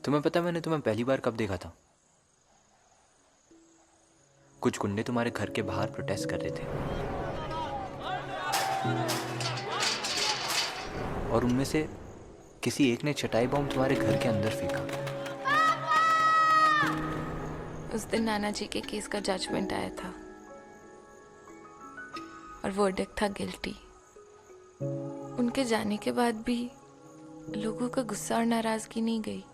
तुम्हें पता है मैंने तुम्हें पहली बार कब देखा था? कुछ गुंडे तुम्हारे घर के बाहर प्रोटेस्ट कर रहे थे और उनमें से किसी एक ने चटाई बम तुम्हारे घर के अंदर फेंका। उस दिन नाना जी के केस का जजमेंट आया था और वर्डिक्ट था गिल्टी। उनके जाने के बाद भी लोगों का गुस्सा और नाराजगी नहीं गई।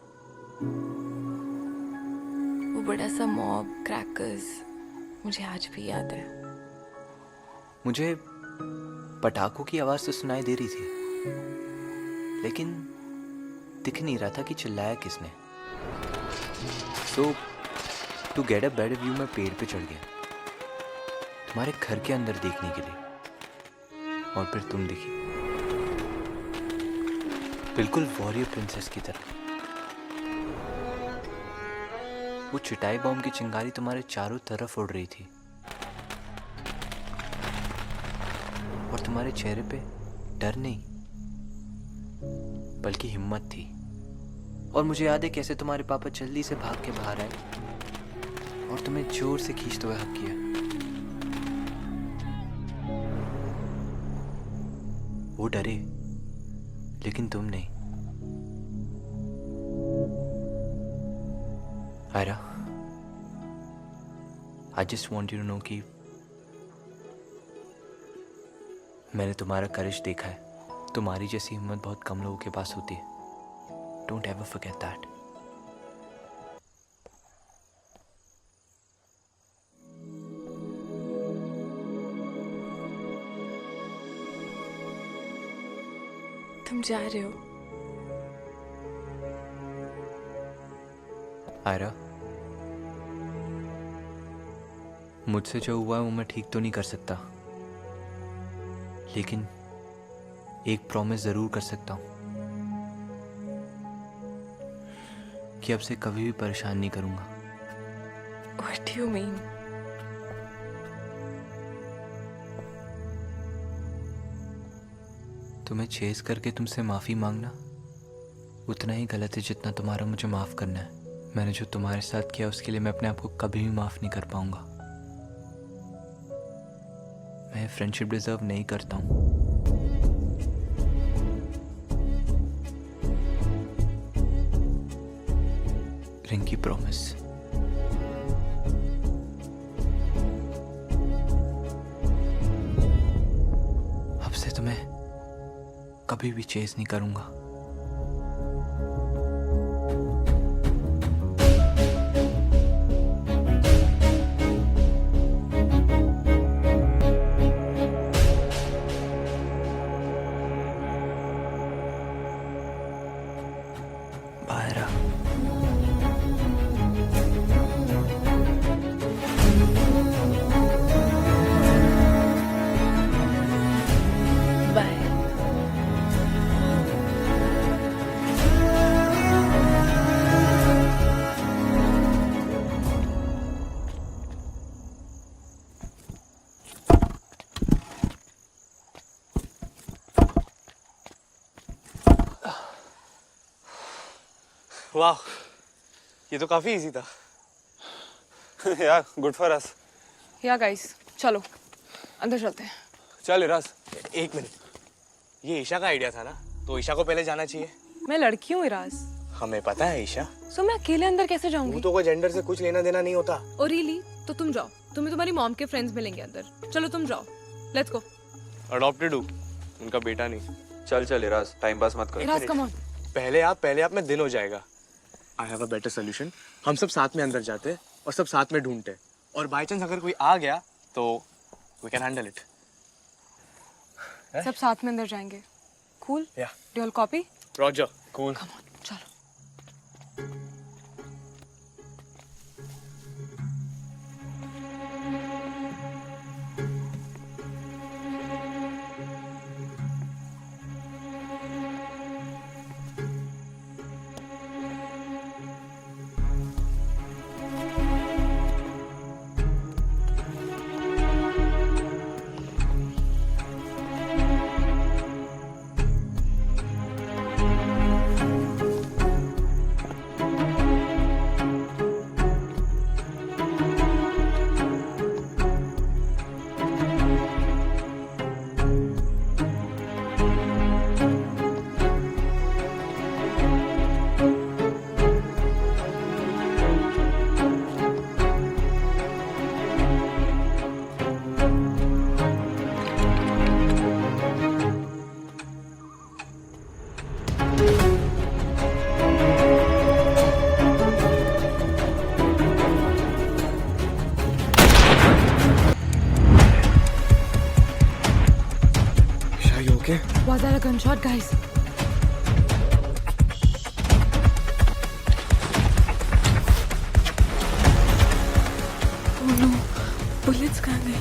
वो बड़ा सा मॉब, क्रैकर्स, मुझे आज भी याद है। मुझे पटाखों की आवाज तो सुनाई दे रही थी, लेकिन दिख नहीं रहा था कि चिल्लाया किसने। So to get a better view मैं पेड़ पे चढ़ गया तुम्हारे घर के अंदर देखने के लिए, और फिर तुम दिखी, बिल्कुल वॉरियर प्रिंसेस की तरह। वो चिटाई बॉम्ब की चिंगारी तुम्हारे चारों तरफ उड़ रही थी और तुम्हारे चेहरे पे डर नहीं बल्कि हिम्मत थी। और मुझे याद है कैसे तुम्हारे पापा जल्दी से भाग के बाहर आए और तुम्हें जोर से खींचते हुए हक किया। वो डरे लेकिन तुम नहीं। Ayra, I just want you to know कि मैंने तुम्हारा करेज देखा है। तुम्हारी जैसी हिम्मत बहुत कम लोगों के पास होती है। Don't ever forget that. तुम जा रहे हो? आयरा, मुझसे जो हुआ है वो मैं ठीक तो नहीं कर सकता, लेकिन एक प्रॉमिस जरूर कर सकता हूं कि अब से कभी भी परेशान नहीं करूंगा। What do you mean? तुम्हें चेस करके तुमसे माफी मांगना उतना ही गलत है जितना तुम्हारा मुझे माफ करना है। मैंने जो तुम्हारे साथ किया उसके लिए मैं अपने आप को कभी भी माफ नहीं कर पाऊंगा। मैं फ्रेंडशिप डिजर्व नहीं करता हूं। रिंकी, प्रॉमिस। अब से तुम्हें कभी भी चेस नहीं करूंगा। बायरा, बाय। वाह, ये तो काफी इजी था। यार, गुड फॉर अस। या गाइस, चलो अंदर चलते हैं। चल इराज, एक मिनट। ये ईशा का आइडिया था ना, तो ईशा को पहले जाना चाहिए। मैं लड़की हूँ इराज। हमें पता है ईशा। सो मैं अकेले अंदर कैसे जाऊंगी? तो कोई जेंडर से कुछ लेना देना नहीं होता। और रियली? तो तुम जाओ, तुम्हें तुम्हारी मॉम के फ्रेंड्स मिलेंगे अंदर। चलो तुम जाओ, लेट्स गो। अडॉप्टेड हूँ, उनका बेटा नहीं। चल चल इराज, टाइम पास मत कर। Ira's come on. पहले आप में दिन हो जाएगा। I have a better solution. हम सब साथ में अंदर जाते और सब साथ में ढूंढते, और बाई चांस अगर कोई आ गया तो वी कैन हैंडल इट। सब साथ में अंदर जाएंगे। कूल? या do you copy? Roger, cool. Come on, चलो। Gunshot guys. Oh no, bullets कहाँ गए?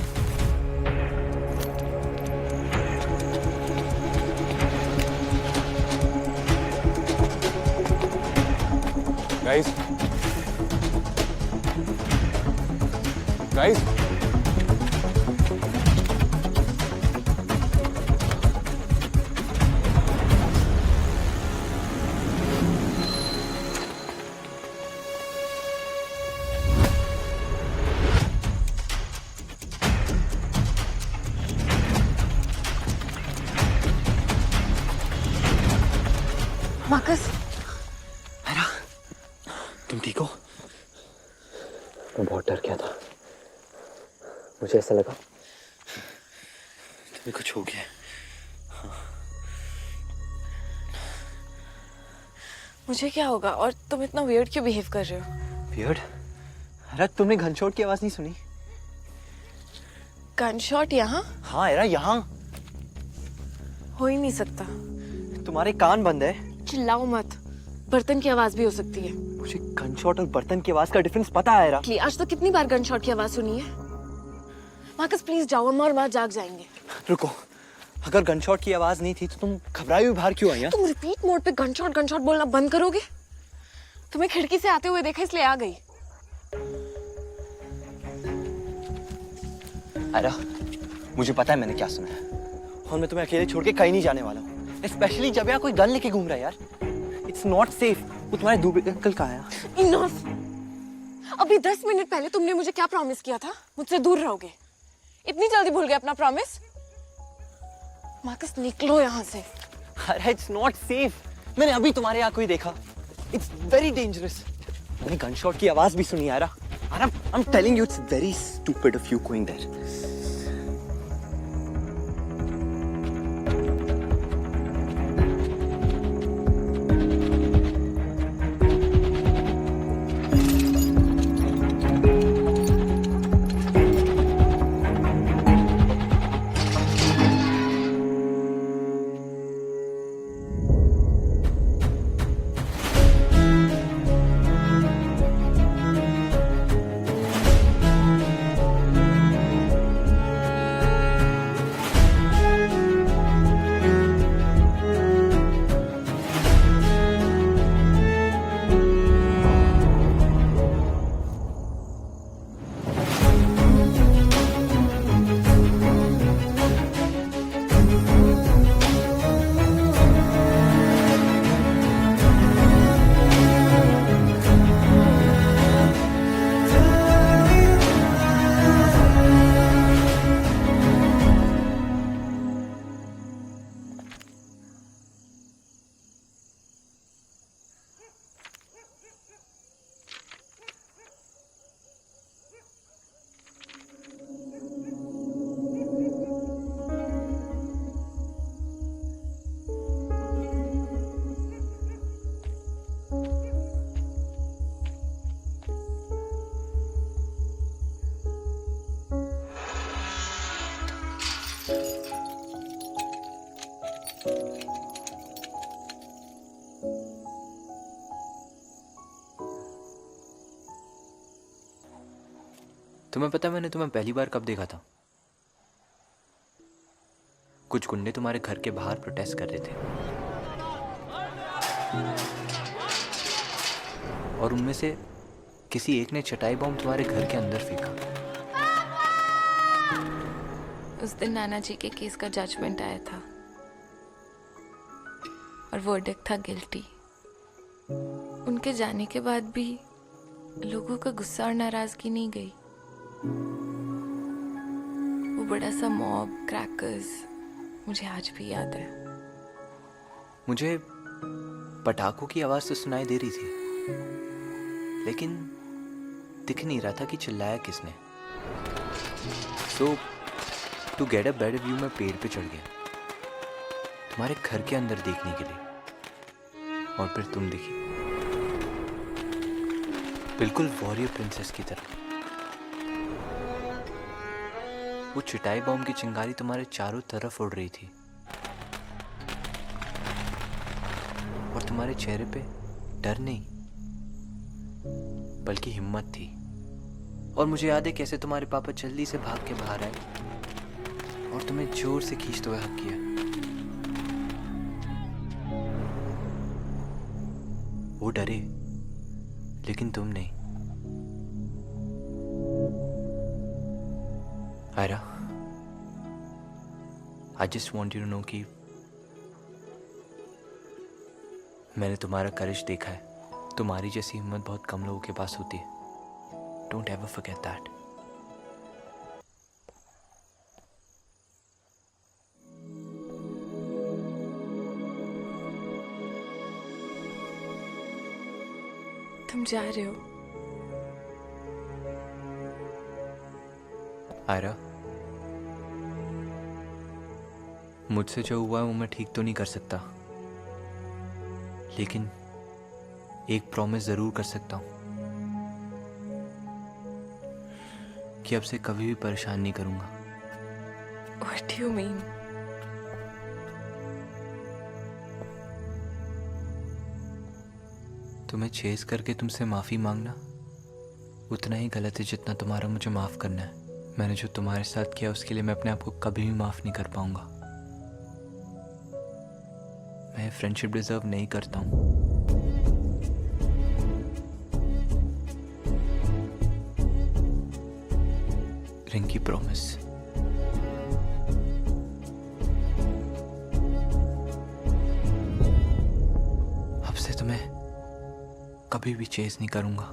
गाइस गाइस मार्कस, तुम ठीक हो? मैं बहुत डर गया था। मुझे ऐसा लगा तुम्हें कुछ हो गया। मुझे क्या होगा? और तुम इतना वियर्ड क्यों बिहेव कर रहे हो? वियर्ड? अरे तुमने गनशॉट की आवाज नहीं सुनी? गनशॉट यहाँ? हाँ एरा, यहाँ। हो ही नहीं सकता। तुम्हारे कान बंद है। चिल्लाओ मत, बर्तन की आवाज भी हो सकती है। मुझे गनशॉट और बर्तन की आवाज का डिफरेंस पता है एरा। आज तो कितनी बार गनशॉट की आवाज सुनी है। मार्कस प्लीज जाओ, अम्मा और माँ जाग जाएंगे। रुको, अगर गनशॉट की आवाज नहीं थी तो तुम घबराई हुई बाहर क्यों आई? तुम रिपीट मोड पे गनशॉट गनशॉट बोलना बंद करोगे? तुम्हें खिड़की से आते हुए देखा इसलिए आ गई। एरा, मुझे पता है मैंने क्या सुना है और मैं तुम्हें अकेले छोड़ के कहीं नहीं जाने वाला हूँ। स्पेशली जब यहाँ कोई गन लेके घूम रहा है यार। It's not safe. वो तुम्हारे दूबे अंकल कहाँ है? इनफ। अभी 10 मिनट पहले तुमने मुझे क्या प्रॉमिस किया था? मुझसे दूर रहोगे। इतनी जल्दी भूल गए अपना प्रॉमिस? मार्कस निकलो यहाँ से। अरे इट्स नॉट सेफ। मैंने अभी तुम्हारे यहाँ कोई देखा। It's very dangerous. मैंने गनशॉट की आवाज भी सुनी यार। I am telling you, it's very stupid of you going there. तुम्हें पता है मैंने तुम्हें पहली बार कब देखा था? कुछ गुंडे तुम्हारे घर के बाहर प्रोटेस्ट कर रहे थे और उनमें से किसी एक ने चटाई बॉम्ब तुम्हारे घर के अंदर फेंका। उस दिन नाना जी के केस का जजमेंट आया था और वर्डिक्ट था गिल्टी। उनके जाने के बाद भी लोगों का गुस्सा और नाराजगी नहीं गई। वो बड़ा सा मॉब, क्रैकर्स, मुझे आज भी याद है। मुझे पटाखों की आवाज तो सुनाई दे रही थी, लेकिन दिख नहीं रहा था कि चिल्लाया किसने। So to get a better view, मैं पेड़ पे चढ़ गया तुम्हारे घर के अंदर देखने के लिए, और फिर तुम दिखी बिल्कुल वॉरियर प्रिंसेस की तरह। वो चिटाई बॉम्ब की चिंगारी तुम्हारे चारों तरफ उड़ रही थी तुम्हारे चेहरे पे डर नहीं बल्कि हिम्मत थी। और मुझे याद है कैसे तुम्हारे पापा जल्दी से भाग के बाहर आए और तुम्हें जोर से खींचते हुए हक किया। वो डरे लेकिन तुम नहीं। Ayra, I just want you to know कि मैंने तुम्हारा करेज देखा है। तुम्हारी जैसी हिम्मत बहुत कम लोगों के पास होती है। Don't ever forget that. तुम जा रहे हो? आयरा, मुझसे जो हुआ है वो मैं ठीक तो नहीं कर सकता, लेकिन एक प्रॉमिस जरूर कर सकता हूं कि अब से कभी भी परेशान नहीं करूंगा। What do you mean? तुम्हें चेज करके तुमसे माफी मांगना उतना ही गलत है जितना तुम्हारा मुझे माफ करना है। मैंने जो तुम्हारे साथ किया उसके लिए मैं अपने आप को कभी भी माफ नहीं कर पाऊंगा। मैं फ्रेंडशिप डिजर्व नहीं करता हूं। रिंकी, प्रॉमिस। अब से तुम्हें कभी भी चेज नहीं करूंगा।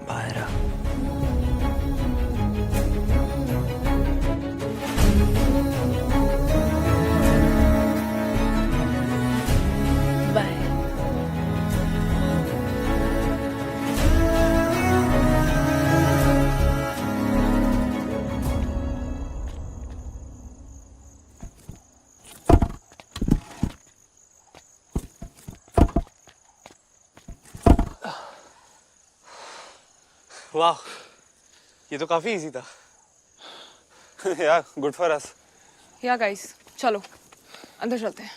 बायरा, बाय। वाह, ये तो काफी इजी था। यार गुड फॉर अस। या गाइस, चलो अंदर चलते हैं।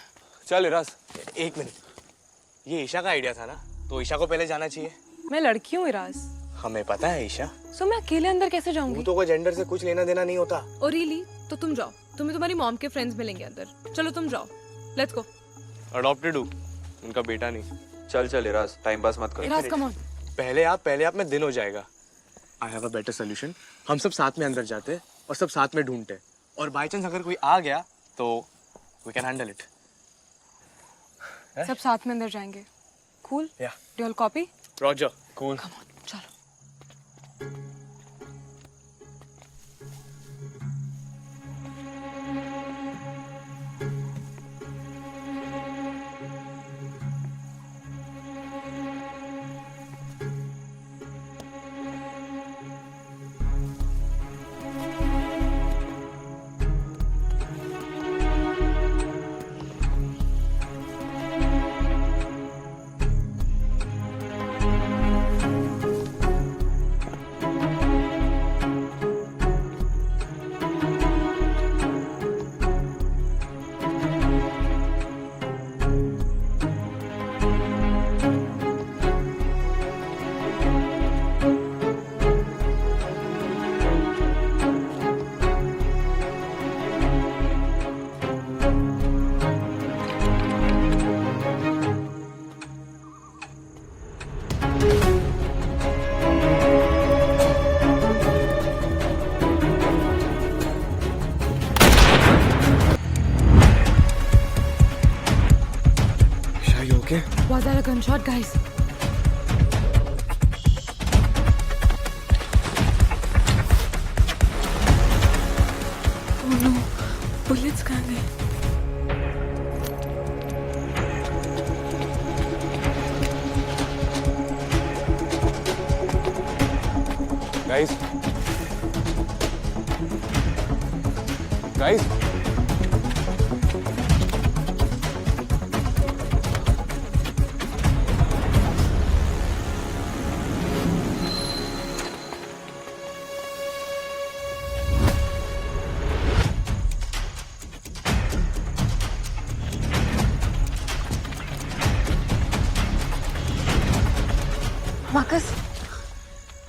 चल इराज। एक मिनट, ये ईशा का आइडिया था ना, तो ईशा को पहले जाना चाहिए। मैं लड़की हूँ इराज, हमें पता है ईशा, सो मैं अकेले अंदर कैसे जाऊंगी? तो कोई जेंडर से कुछ लेना देना नहीं होता। Oh really? तो तुम जाओ, तुम्हें तुम्हारी मॉम के फ्रेंड्स मिलेंगे अंदर। चलो तुम जाओ, लेट्स गो। अडॉप्टेड हूँ, उनका बेटा नहीं। चल चल इराज, टाइम पास मत कर। Ira's come on. पहले आप में दिन हो जाएगा। I have a better solution. हम सब साथ में अंदर जाते और सब साथ में ढूंढते, और बाय चांस अगर कोई आ गया तो वी कैन हैंडल इट। सब साथ में अंदर जाएंगे। कूल? या do all copy? Roger, cool. Come on, चलो। Was that a gunshot, guys? Oh no, bullets कहाँ गए? गाइस, गाइस, मार्कस,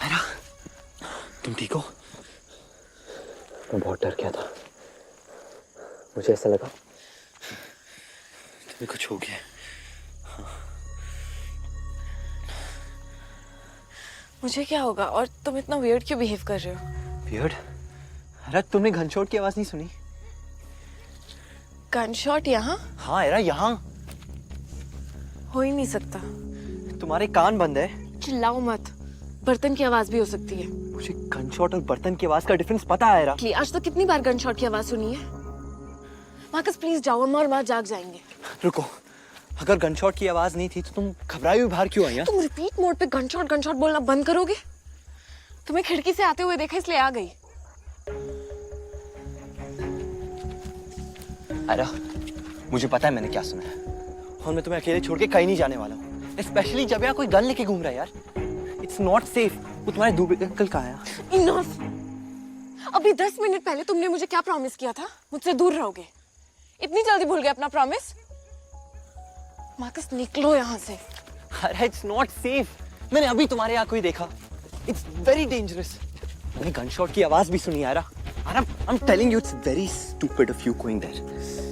आयरा, तुम ठीक हो? मैं बहुत डर गया था। मुझे ऐसा लगा तुम्हें कुछ हो गया। मुझे क्या होगा? और तुम इतना वियर्ड क्यों बिहेव कर रहे हो? वियर्ड? अरे तुमने गनशॉट की आवाज नहीं सुनी? गनशॉट यहाँ? हाँ आयरा, यहाँ। हो ही नहीं सकता। तुम्हारे कान बंद है। चिल्लाओ मत, बर्तन की आवाज भी हो सकती है। मुझे गनशॉट और बर्तन की आवाज का डिफरेंस पता है आयरा। कि आज तो कितनी बार गनशॉट की आवाज सुनी है? मार्कस प्लीज जाओ, अम्मा और माँ जाग जाएंगे। रुको, अगर गनशॉट की आवाज नहीं थी तो तुम घबराई हुई बाहर क्यों आई? तुम रिपीट मोड पे गनशॉट गनशॉट बोलना बंद करोगे? तुम्हें खिड़की से आते हुए देखा इसलिए आ गई। आयरा, मुझे पता है मैंने क्या सुना है और मैं तुम्हें अकेले छोड़ के कहीं नहीं जाने वाला हूँ। स्पेशली जब यहाँ कोई गन लेके घूम रहा है यार। It's not safe. वो तुम्हारे दूर कल कहाँ आया? इनफ। अभी 10 मिनट पहले तुमने मुझे क्या प्रॉमिस किया था? मुझसे दूर रहोगे। इतनी जल्दी भूल गए अपना प्रॉमिस? मार्कस निकलो यहाँ से। अरे इट्स नॉट सेफ। मैंने अभी तुम्हारे यहाँ कोई देखा। It's very dangerous. मैंने गनशॉट की आवाज भी सुनी Ayra. I am telling you it's very stupid of you going there.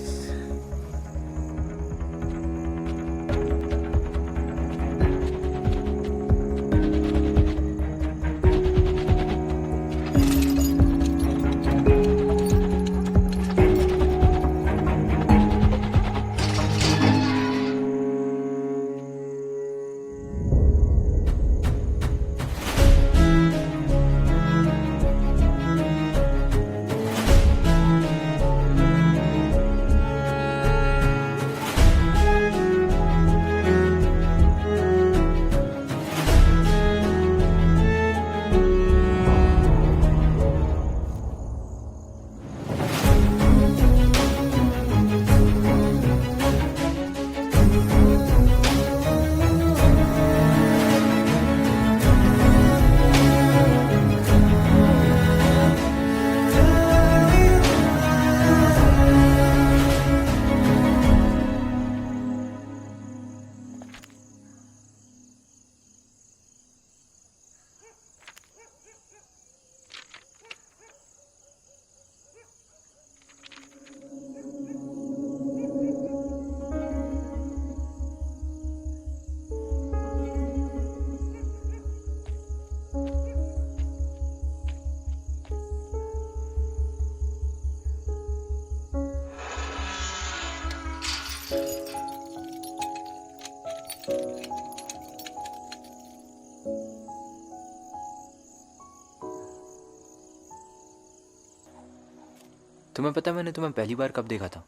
तुम्हें पता है मैंने तुम्हें पहली बार कब देखा था?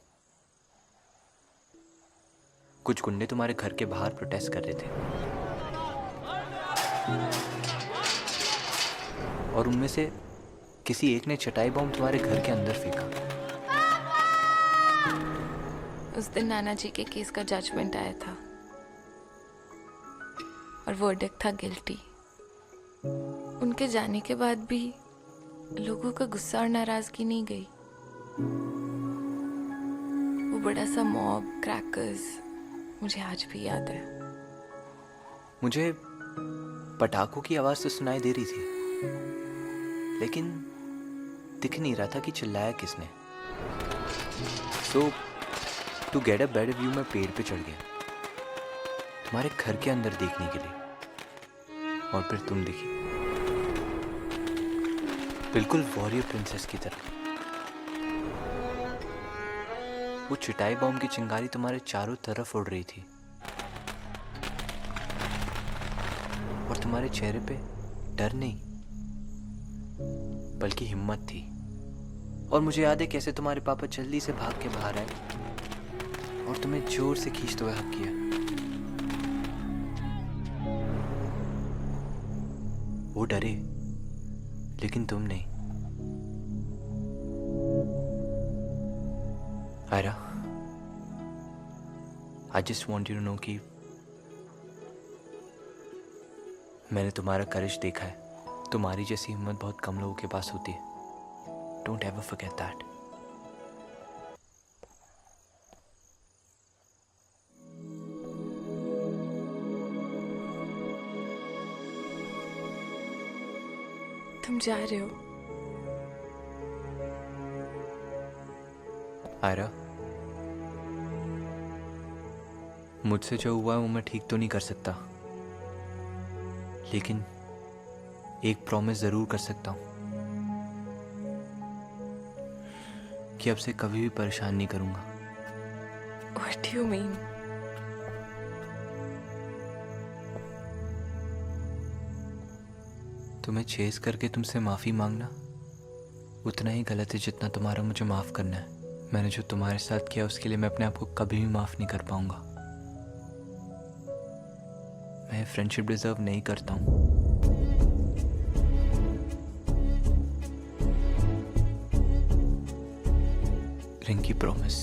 कुछ गुंडे तुम्हारे घर के बाहर प्रोटेस्ट कर रहे थे और उनमें से किसी एक ने चटाई बॉम्ब तुम्हारे घर के अंदर फेंका। उस दिन नाना जी के केस का जजमेंट आया था और वर्डिक्ट था गिल्टी। उनके जाने के बाद भी लोगों का गुस्सा और नाराजगी नहीं गई। वो बड़ा सा मॉब, क्रैकर्स, मुझे आज भी याद है। मुझे पटाखों की आवाज तो सुनाई दे रही थी, लेकिन दिख नहीं रहा था कि चिल्लाया किसने। So to get a better view मैं पेड़ पे चढ़ गया तुम्हारे घर के अंदर देखने के लिए, और फिर तुम दिखी, बिल्कुल वॉरियर प्रिंसेस की तरह। वो चिटाई बॉम्ब की चिंगारी तुम्हारे चारों तरफ उड़ रही थी और तुम्हारे चेहरे पे डर नहीं बल्कि हिम्मत थी। और मुझे याद है कैसे तुम्हारे पापा जल्दी से भाग के बाहर आए और तुम्हें जोर से खींचते हुए हक किया। वो डरे लेकिन तुम नहीं। Ayra, I just want you to know कि मैंने तुम्हारा करेज देखा है। तुम्हारी जैसी हिम्मत बहुत कम लोगों के पास होती है। Don't ever forget that. तुम जा रहे हो? आयरा, मुझसे जो हुआ है वो मैं ठीक तो नहीं कर सकता, लेकिन एक प्रॉमिस जरूर कर सकता हूं कि अब से कभी भी परेशान नहीं करूंगा। What do you mean? तुम्हें चेस करके तुमसे माफी मांगना उतना ही गलत है जितना तुम्हारा मुझे माफ करना है। मैंने जो तुम्हारे साथ किया उसके लिए मैं अपने आप को कभी भी माफ नहीं कर पाऊंगा। मैं फ्रेंडशिप डिजर्व नहीं करता हूं। रिंकी, प्रॉमिस।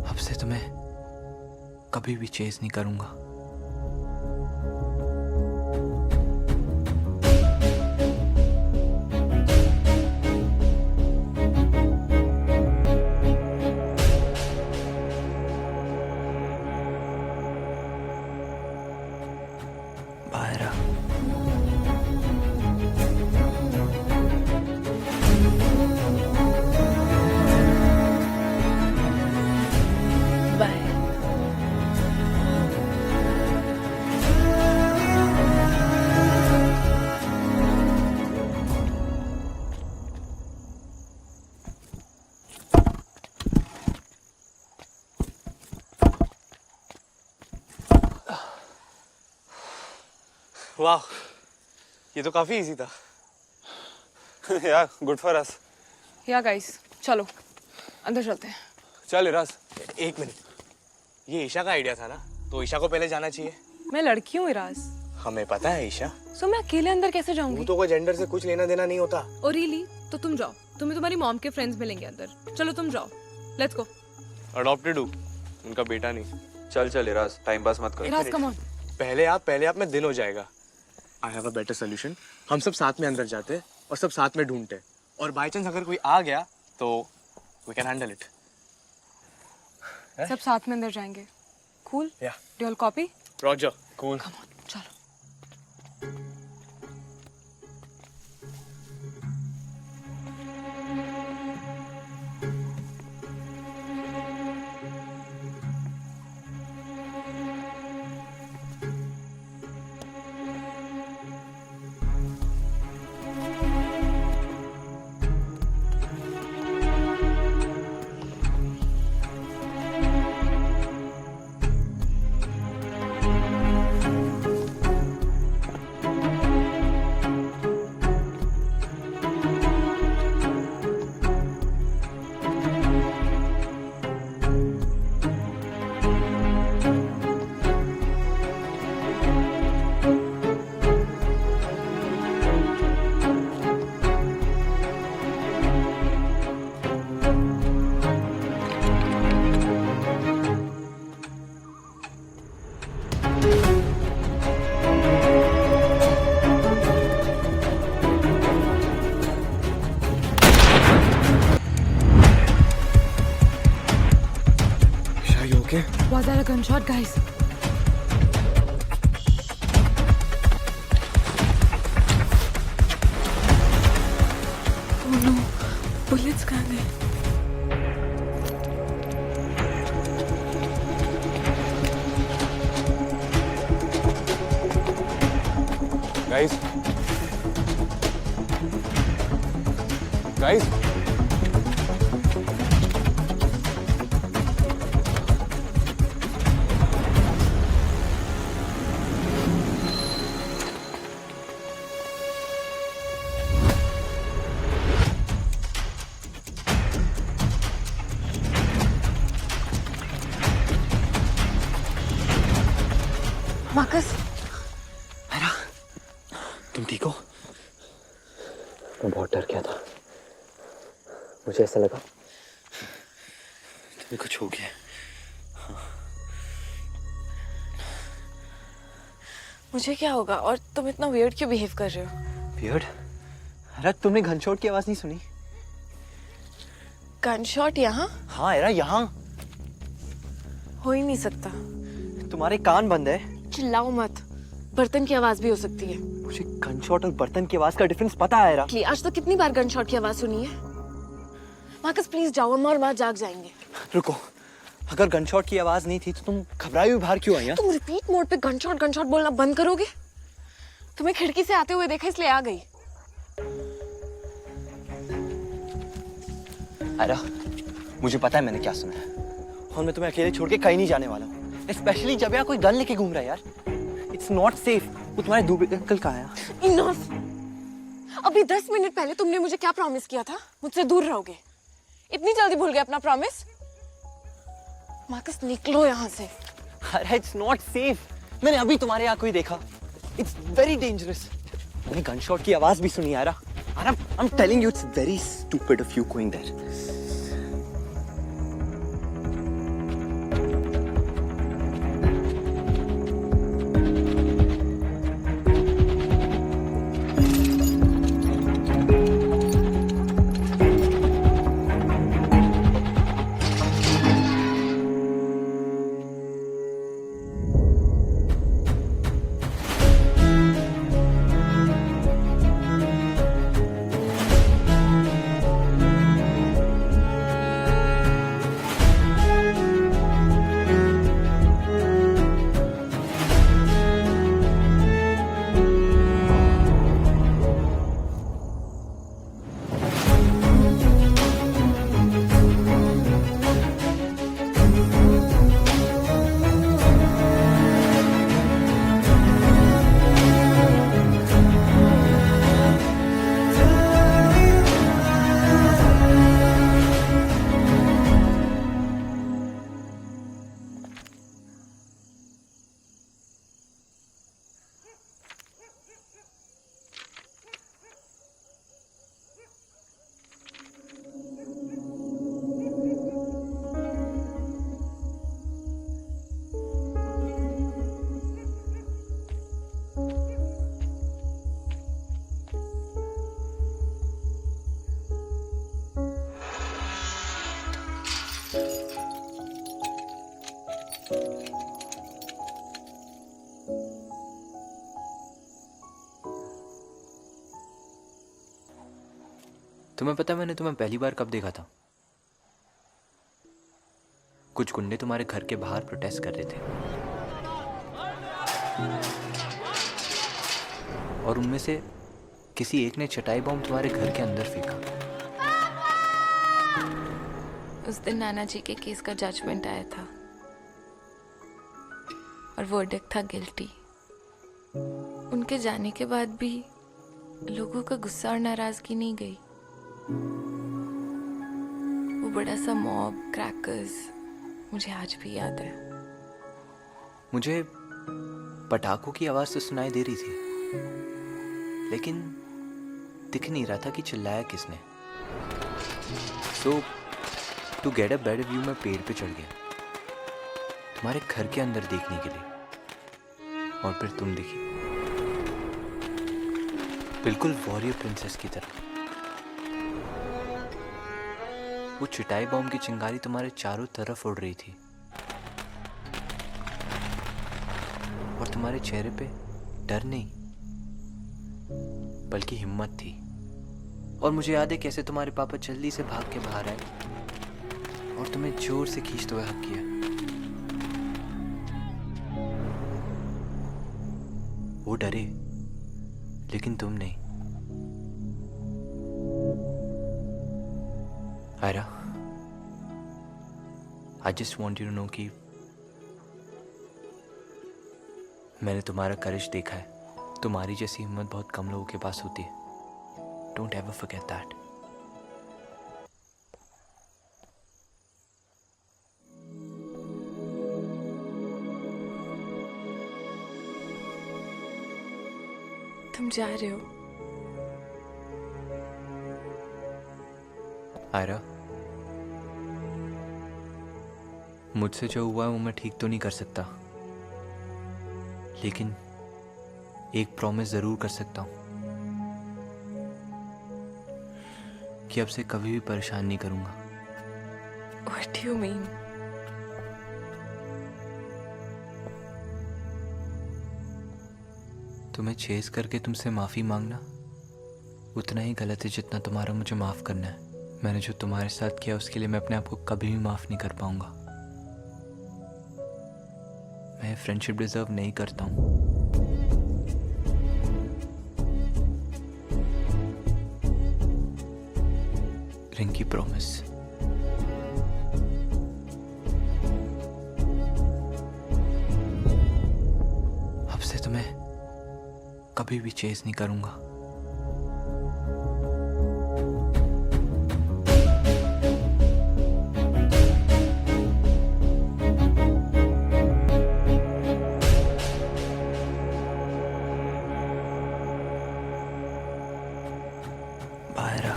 अब से तुम्हें कभी भी चेस नहीं करूंगा। बायरा, बाय। वाह, ये तो काफी इजी था। यार, गुड फॉर अस। या गाइस, चलो अंदर चलते हैं। चल इराज, एक मिनट। ये ईशा का आइडिया था ना, तो ईशा को पहले जाना चाहिए। मैं लड़की हूँ इराज, हमें पता है ईशा, सो मैं अकेले अंदर कैसे जाऊंगी? तो कोई जेंडर से कुछ लेना देना नहीं होता। और रियली तो तुम जाओ, तुम्हें तुम्हारी मॉम के फ्रेंड्स मिलेंगे अंदर। चलो तुम जाओ, लेट्स गो। अडॉप्टेड हूँ, उनका बेटा नहीं। चल चल इराज, टाइम पास मत कर। Ira's come on. पहले आप में दिन हो जाएगा। I have a better solution. हम सब साथ में अंदर जाते और सब साथ में ढूंढते, और बाई चांस अगर कोई आ गया तो वी कैन हैंडल इट। सब साथ में अंदर जाएंगे। कूल? या do you all copy? Roger, cool. Come on, चलो। Okay. Was that a gunshot, guys? Oh no, bullets कहाँ गए? Guys. मार्कस, तुम ठीक हो? मैं बहुत डर गया था। मुझे ऐसा लगा तुम्हें कुछ हो गया। मुझे क्या होगा? और तुम इतना वियर्ड क्यों बिहेव कर रहे हो? वियर्ड? अरे तुमने गनशॉट की आवाज नहीं सुनी? गनशॉट यहाँ? हाँ यार, यहाँ हो ही नहीं सकता। तुम तुम्हारे कान बंद है? चिल्लाओ मत, बर्तन की आवाज भी हो सकती है। मुझे गनशॉट और बर्तन की आवाज का डिफरेंस पता है यार। आज तक कितनी बार गनशॉट की आवाज सुनी है? मार्कस प्लीज जाओ, अम्मा और माँ जाग जाएंगे। रुको, अगर गनशॉट की आवाज नहीं थी तो तुम घबराई हुई बाहर क्यों आई? तुम रिपीट मोड पे गनशॉट बोलना बंद करोगे? तुम्हें खिड़की से आते हुए देखा इसलिए आ गई। आयरा, मुझे पता है मैंने क्या सुना है और मैं तुम्हें अकेले छोड़ के कहीं नहीं जाने वाला हूँ, स्पेशली जब यहाँ कोई गन लेके घूम रहा है यार। It's not safe. वो तुम्हारे दूबे अंकल कहाँ है? इनफ। अभी 10 मिनट पहले तुमने मुझे क्या प्रॉमिस किया था? मुझसे दूर रहोगे। इतनी जल्दी भूल गए अपना प्रॉमिस? मार्कस निकलो यहाँ से। अरे इट्स नॉट सेफ। मैंने अभी तुम्हारे यहाँ कोई देखा। It's very dangerous. मैंने गनशॉट की आवाज भी सुनी यार। I'm telling you, it's very stupid of you going there. तुम्हें पता है मैंने तुम्हें पहली बार कब देखा था? कुछ गुंडे तुम्हारे घर के बाहर प्रोटेस्ट कर रहे थे और उनमें से किसी एक ने चटाई बम तुम्हारे घर के अंदर फेंका। उस दिन नाना जी के केस का जजमेंट आया था और वर्डिक्ट था गिल्टी। उनके जाने के बाद भी लोगों का गुस्सा और नाराजगी नहीं गई। वो बड़ा सा मॉब, क्रैकर्स, मुझे आज भी याद है। मुझे पटाखों की आवाज तो सुनाई दे रही थी, लेकिन दिख नहीं रहा था कि चिल्लाया किसने। So to get a better view मैं पेड़ पे चढ़ गया तुम्हारे घर के अंदर देखने के लिए, और फिर तुम दिखी, बिल्कुल वॉरियर प्रिंसेस की तरह। वो चिटाई बॉम्ब की चिंगारी तुम्हारे चारों तरफ उड़ रही थी और तुम्हारे चेहरे पे डर नहीं बल्कि हिम्मत थी। और मुझे याद है कैसे तुम्हारे पापा जल्दी से भाग के बाहर आए और तुम्हें जोर से खींचते हुए हक किया। वो डरे लेकिन तुम नहीं। Ayra, I just want you to know कि मैंने तुम्हारा करेज देखा है। तुम्हारी जैसी हिम्मत बहुत कम लोगों के पास होती है। Don't ever forget that. तुम जा रहे हो? आयरा, मुझसे जो हुआ है वो मैं ठीक तो नहीं कर सकता, लेकिन एक प्रॉमिस जरूर कर सकता हूं कि अब से कभी भी परेशान नहीं करूंगा। What do you mean? तुम्हें चेस करके तुमसे माफ़ी मांगना उतना ही गलत है जितना तुम्हारा मुझे माफ़ करना है। मैंने जो तुम्हारे साथ किया उसके लिए मैं अपने आप को कभी भी माफ़ नहीं कर पाऊंगा। मैं फ्रेंडशिप डिजर्व नहीं करता हूँ। रिंकी प्रॉमिस। अब से तुम्हें कभी भी चेस नहीं करूंगा। बाहर आ।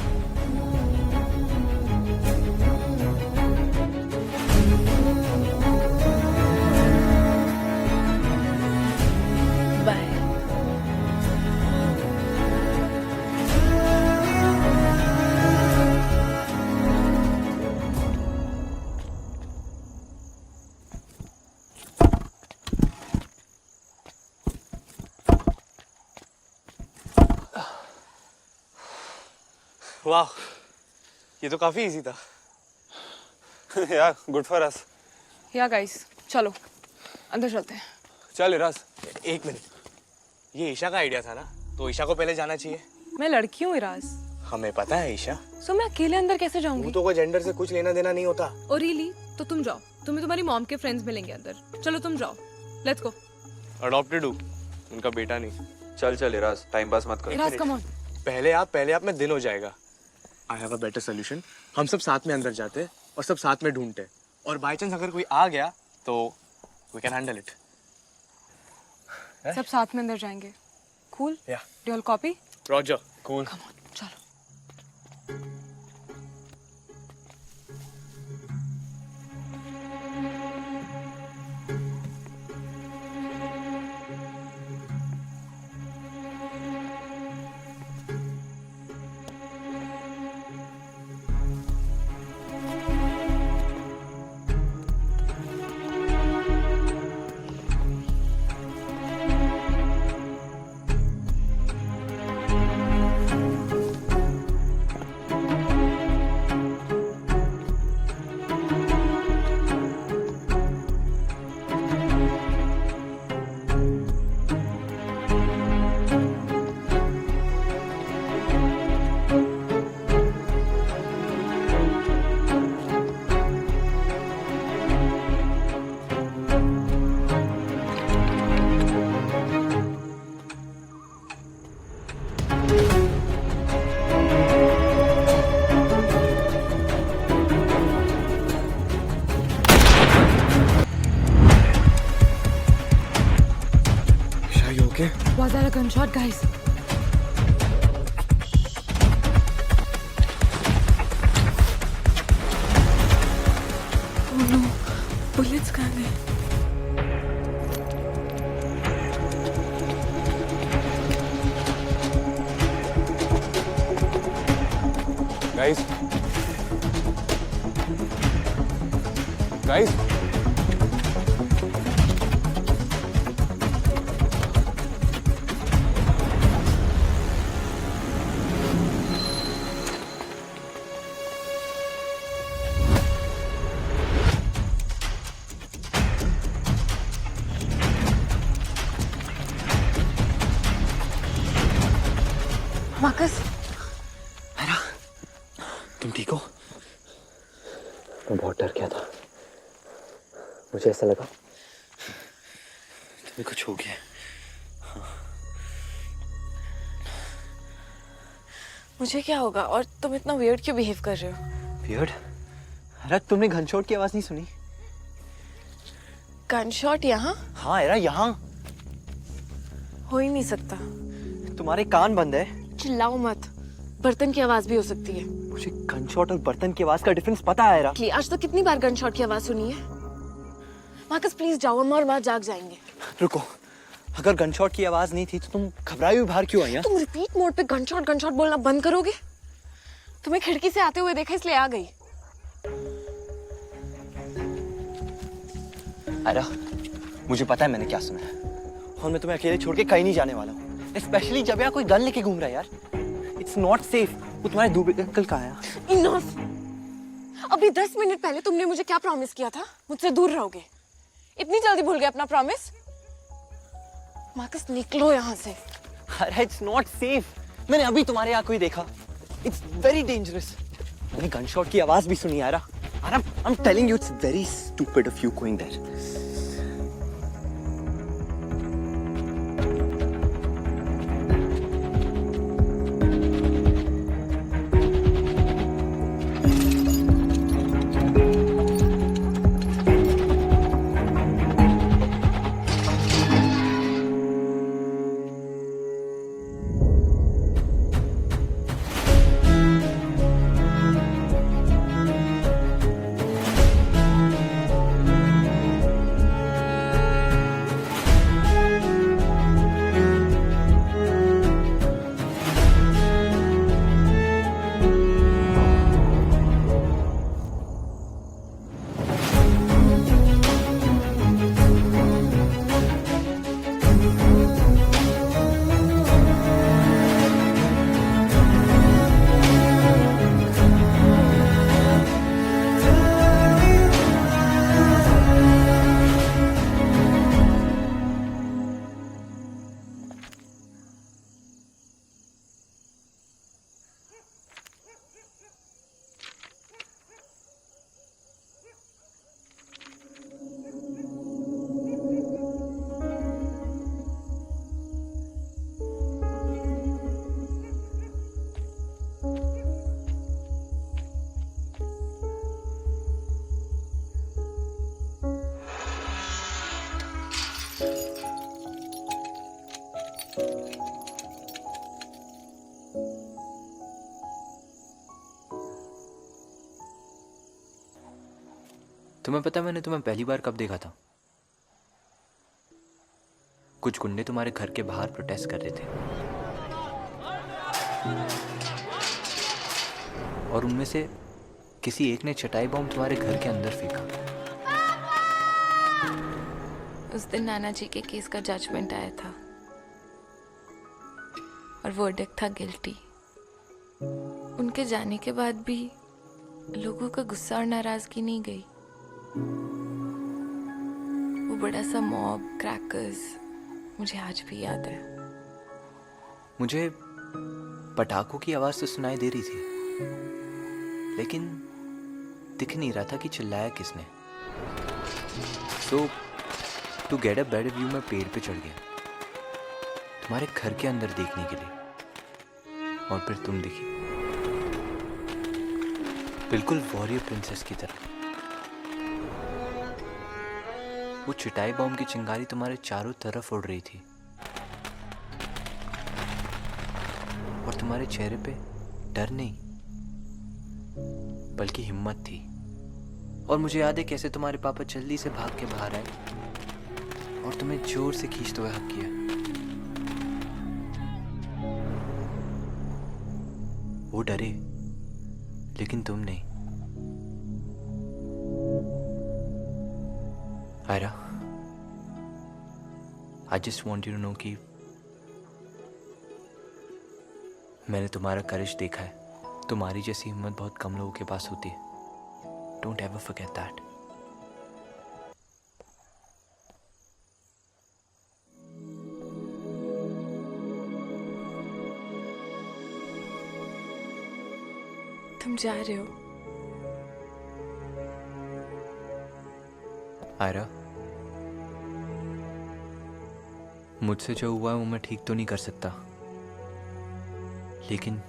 बाय। वाह, ये तो काफी इजी था। यार गुड फॉर अस। या गाइस चलो अंदर चलते हैं। चल इराज, एक मिनट, ये ईशा का आइडिया था ना, तो ईशा को पहले जाना चाहिए। मैं लड़की हूँ इराज, हमें पता है ईशा, सो मैं अकेले अंदर कैसे तू जाऊंगी? तो कोई जेंडर से कुछ लेना देना नहीं होता। और रियली तो तुम जाओ, तुम्हें तुम्हारी मॉम के फ्रेंड्स मिलेंगे अंदर। चलो तुम जाओ, लेट्स गो। अडॉप्टेड हूँ, उनका बेटा नहीं। चल चल इराज, टाइम पास मत कर। Ira's come on. पहले आप में दिन हो जाएगा। I have a better solution. हम सब साथ में अंदर जाते और सब साथ में ढूंढते, और बाई चांस अगर कोई आ गया तो वी कैन हैंडल इट। सब साथ में अंदर जाएंगे। कूल? या do you copy? Roger, cool. Come on चलो। Was that a gunshot, guys? Oh no, bullets कहाँ गए? गाइस, गाइस, मार्कस, तुम ठीक हो? मैं बहुत डर गया था। मुझे ऐसा लगा तुम्हें कुछ हो गया। मुझे क्या होगा? और तुम इतना वियर्ड क्यों बिहेव कर रहे हो? वियर्ड? अरे तुमने घनशॉट की आवाज नहीं सुनी? गनशॉट यहाँ? हाँ एरा, यहाँ। हो ही नहीं सकता। तुम्हारे कान बंद है। चिल्लाओ मत, बर्तन की आवाज भी हो सकती है। मुझे गनशॉट और बर्तन की आवाज का डिफरेंस पता है एरा। आज तो कितनी बार गनशॉट की आवाज सुनी है। मार्कस प्लीज जाओ, अम्मा और माँ जाग जाएंगे। रुको, अगर गनशॉट की आवाज नहीं थी तो तुम घबराई हुई बाहर क्यों आई? तुम रिपीट मोड पे गनशॉट गनशॉट बोलना बंद करोगे? तुम्हें खिड़की से आते हुए देखा इसलिए आ गई। एरा, मुझे पता है मैंने क्या सुना है, और मैं तुम्हें अकेले छोड़ के कहीं नहीं जाने वाला हूँ। स्पेशली जब यहाँ कोई गन लेके घूम रहा है यार. It's not safe. वो तुम्हारे दूबे अंकल कहाँ है? इनफ. अभी 10 मिनट पहले तुमने मुझे क्या प्रॉमिस किया था? मुझसे दूर रहोगे. इतनी जल्दी भूल गए अपना प्रॉमिस? मार्कस निकलो यहाँ से. अरे इट्स नॉट सेफ. मैंने अभी तुम्हारे यहाँ कोई देखा. It's very dangerous. मैंने गनशॉट की आवाज भी सुनी यार. I'm telling you, it's very stupid of you going there. तुम्हें पता है मैंने तुम्हें पहली बार कब देखा था? कुछ गुंडे तुम्हारे घर के बाहर प्रोटेस्ट कर रहे थे और उनमें से किसी एक ने चटाई बॉम्ब तुम्हारे घर के अंदर फेंका. उस दिन नाना जी के केस का जजमेंट आया था और वर्डिक्ट था गिल्टी. उनके जाने के बाद भी लोगों का गुस्सा और नाराजगी नहीं गई. वो बड़ा सा मॉब, क्रैकर्स, मुझे आज भी याद है. मुझे पटाखों की आवाज तो सुनाई दे रही थी, लेकिन दिख नहीं रहा था कि चिल्लाया किसने. So to get a better view मैं पेड़ पे चढ़ गया तुम्हारे घर के अंदर देखने के लिए, और फिर तुम दिखी बिल्कुल वॉरियर प्रिंसेस की तरह. वो चिटाई बॉम्ब की चिंगारी तुम्हारे चारों तरफ उड़ रही थी और तुम्हारे चेहरे पे डर नहीं बल्कि हिम्मत थी. और मुझे याद है कैसे तुम्हारे पापा जल्दी से भाग के बाहर आए और तुम्हें जोर से खींचते हुए हक किया. वो डरे लेकिन तुम नहीं. Ayra, I just want you to know कि मैंने तुम्हारा करेज देखा है. तुम्हारी जैसी हिम्मत बहुत कम लोगों के पास होती है. Don't ever forget that. तुम जा रहे हो? आयरा, मुझसे जो हुआ है वो मैं ठीक तो नहीं कर सकता, लेकिन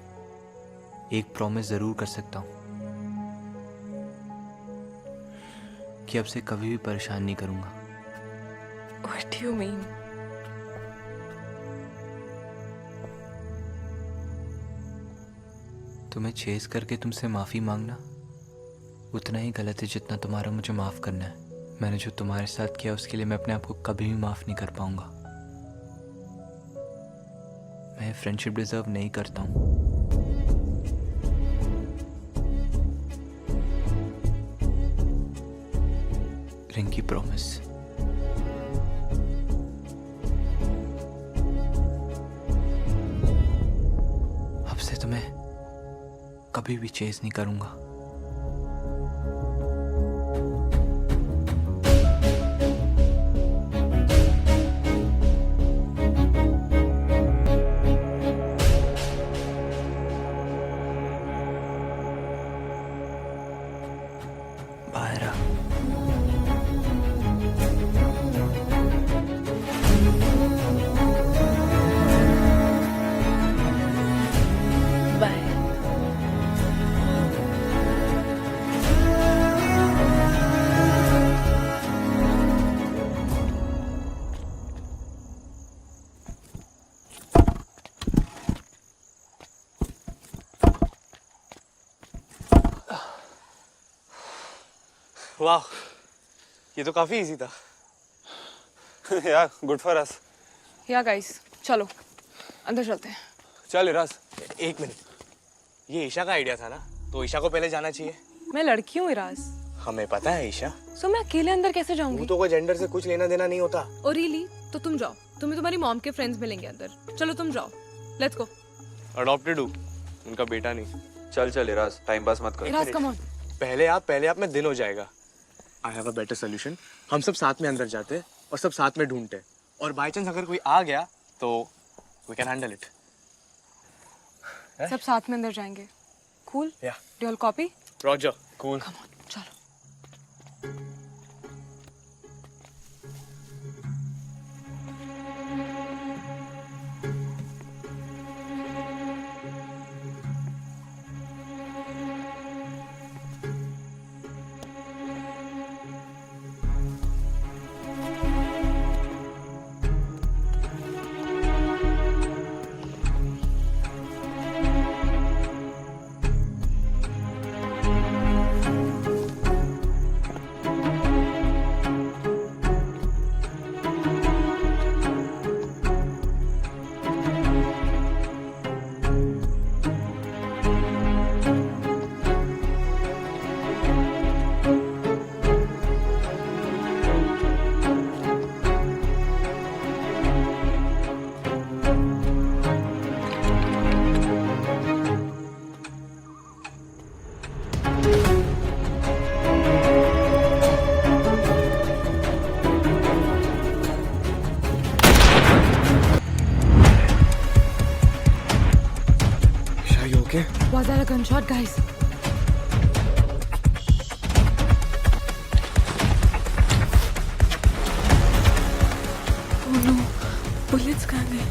एक प्रॉमिस जरूर कर सकता हूं कि अब से कभी भी परेशान नहीं करूंगा. What do you mean? तुम्हें चेस करके तुमसे माफी मांगना उतना ही गलत है जितना तुम्हारा मुझे माफ करना है. मैंने जो तुम्हारे साथ किया उसके लिए मैं अपने आप को कभी भी माफ नहीं कर पाऊंगा. मैं फ्रेंडशिप डिजर्व नहीं करता हूं. रिंकी, प्रॉमिस. कभी भी चेज नहीं करूंगा। बाहर आ। बाय। वाह, ये तो काफी इजी था। या गुड फॉर अस। या गाइस चलो अंदर चलते हैं। चल इराज, एक मिनट, ये ईशा का आइडिया था ना, तो ईशा को पहले जाना चाहिए। मैं लड़की हूँ इराज, हमें पता है ईशा, सो मैं अकेले अंदर कैसे जाऊंगी? तो कोई जेंडर से कुछ लेना देना नहीं होता। और रियली तो तुम जाओ, तुम्हें तुम्हारी मॉम के फ्रेंड्स मिलेंगे अंदर। चलो तुम जाओ, लेट्स गो। अडॉप्टेड हूँ, उनका बेटा नहीं। चल चल इराज, टाइम पास मत कर। Ira's come on. पहले आप में दिन हो जाएगा। I have a better solution. हम सब साथ में अंदर जाते और सब साथ में ढूंढते, और बाई चांस अगर कोई आ गया तो वी कैन हैंडल इट। सब साथ में अंदर जाएंगे। कूल? या do you copy? Roger, cool. Come on चलो। Was that a gunshot, guys? Oh no, bullets कहाँ गए?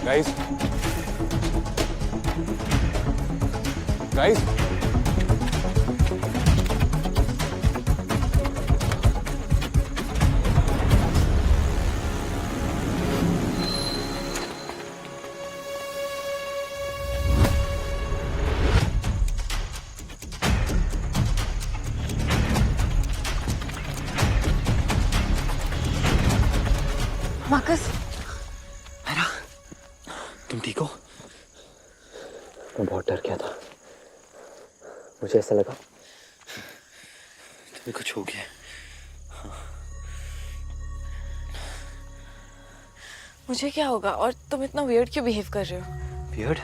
गाइस, गाइस, मार्कस, तुम ठीक हो? मैं बहुत डर गया था, मुझे ऐसा लगा तुम्हें कुछ हो गया। मुझे क्या होगा? और तुम इतना वियर्ड क्यों बिहेव कर रहे हो? वियर्ड?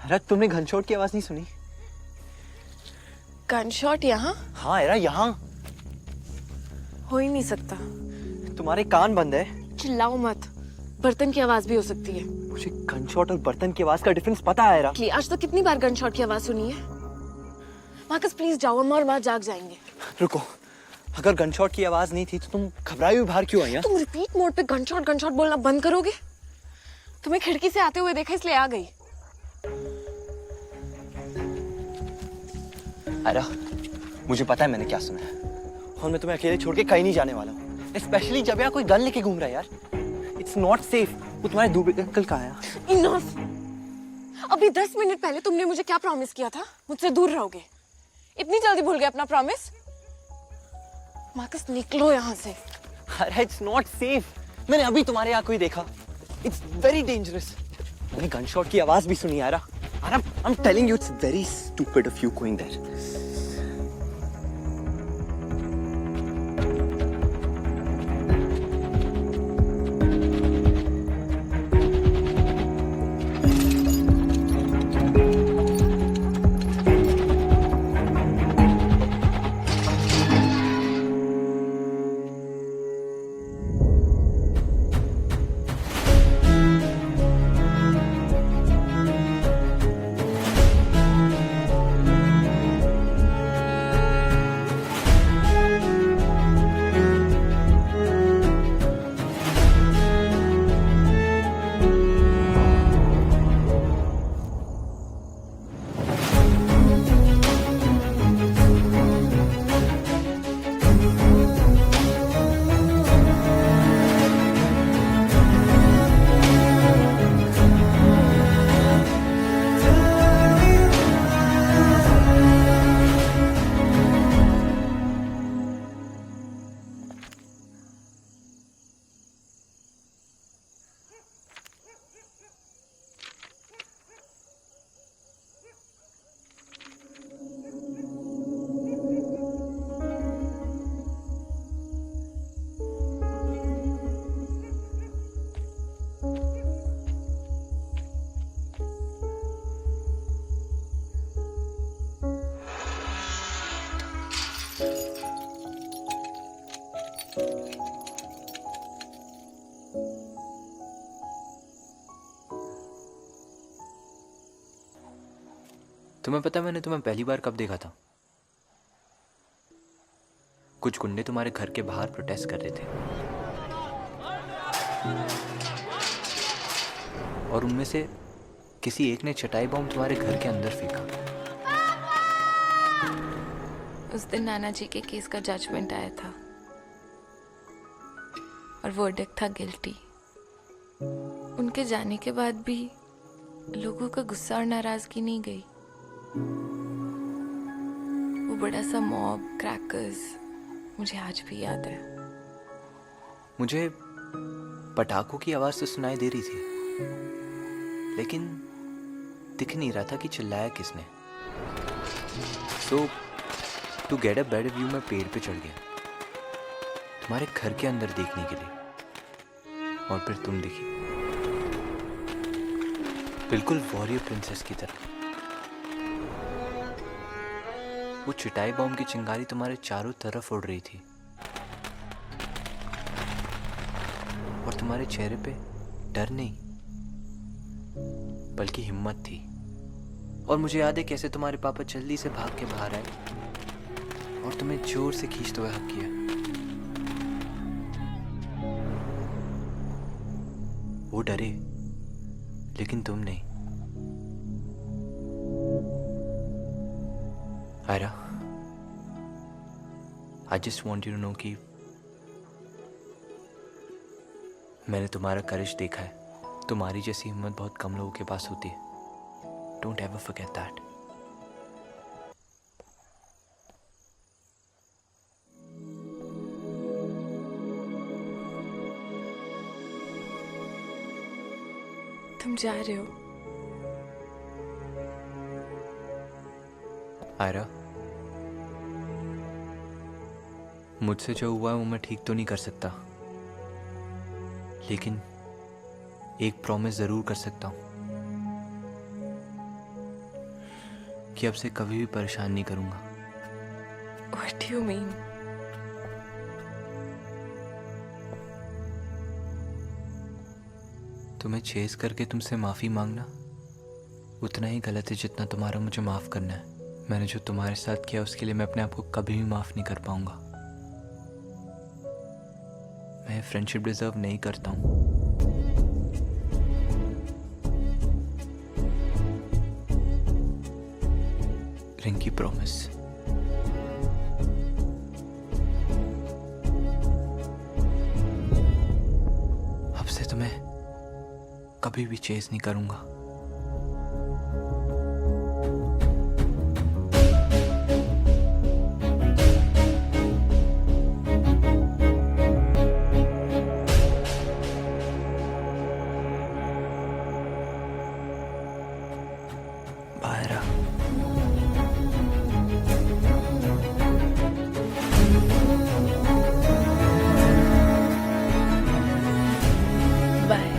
अरे तुमने गनशॉट की आवाज नहीं सुनी? गनशॉट यहाँ? हाँ एरा, यहाँ हो ही नहीं सकता। तुम्हारे कान बंद है। चिल्लाओ मत, बर्तन की आवाज भी हो सकती है। मुझे गनशॉट और बर्तन की आवाज का डिफरेंस पता है एरा। आज तो कितनी बार गनशॉट की आवाज सुनी है? मार्कस प्लीज जाओ, अम्मा और माँ जाग जाएंगे। रुको, अगर गनशॉट की आवाज नहीं थी तो तुम घबराई हुई बाहर क्यों आई? तुम रिपीट मोड पे गनशॉट गनशॉट बोलना बंद करोगे? तुम्हें खिड़की से आते हुए देखा इसलिए आ गई। एरा, मुझे पता है मैंने क्या सुना है, और मैं तुम्हें अकेले छोड़ के कहीं नहीं जाने वाला हूँ। स्पेशली जब यहाँ कोई गन लेके घूम रहा है यार। It's not safe. वो तुम्हारे दूर अंकल कहाँ आया? इनफ। अभी 10 मिनट पहले तुमने मुझे क्या प्रॉमिस किया था? मुझसे दूर रहोगे। इतनी जल्दी भूल गए अपना प्रॉमिस? मार्कस निकलो यहाँ से। अरे इट्स नॉट सेफ। मैंने अभी तुम्हारे यहाँ कोई देखा। It's very dangerous. मैंने गनशॉट की आवाज भी सुनी यार। I'm telling you, it's very stupid of you going there. तुम्हें पता है मैंने तुम्हें पहली बार कब देखा था? कुछ गुंडे तुम्हारे घर के बाहर प्रोटेस्ट कर रहे थे और उनमें से किसी एक ने चटाई बम तुम्हारे घर के अंदर फेंका। उस दिन नाना जी के केस का जजमेंट आया था और वर्डिक्ट था गिल्टी। उनके जाने के बाद भी लोगों का गुस्सा और नाराजगी नहीं गई। वो बड़ा सा मॉब, क्रैकर्स, मुझे आज भी याद है। मुझे पटाखों की आवाज तो सुनाई दे रही थी, लेकिन दिख नहीं रहा था कि चिल्लाया किसने। So to get a better view मैं पेड़ पे चढ़ गया तुम्हारे घर के अंदर देखने के लिए, और फिर तुम दिखी बिल्कुल वॉरियर प्रिंसेस की तरह। वो चिटाई बॉम्ब की चिंगारी तुम्हारे चारों तरफ उड़ रही थी और तुम्हारे चेहरे पे डर नहीं बल्कि हिम्मत थी। और मुझे याद है कैसे तुम्हारे पापा जल्दी से भाग के बाहर आए और तुम्हें जोर से खींचते हुए हक किया। वो डरे लेकिन तुम नहीं। Ayra, I just want you to know कि मैंने तुम्हारा करेज देखा है। तुम्हारी जैसी हिम्मत बहुत कम लोगों के पास होती है। Don't ever forget that. तुम जा रहे हो? आयरा, मुझसे जो हुआ है वो मैं ठीक तो नहीं कर सकता, लेकिन एक प्रॉमिस जरूर कर सकता हूं कि अब से कभी भी परेशान नहीं करूंगा। What do you mean? तुम्हें चेस करके तुमसे माफी मांगना उतना ही गलत है जितना तुम्हारा मुझे माफ करना है। मैंने जो तुम्हारे साथ किया उसके लिए मैं अपने आप को कभी भी माफ नहीं कर पाऊंगा। मैं फ्रेंडशिप डिजर्व नहीं करता हूं। रिंकी, प्रॉमिस। अब से तुम्हें कभी भी चेस नहीं करूंगा। बायरा, बाय।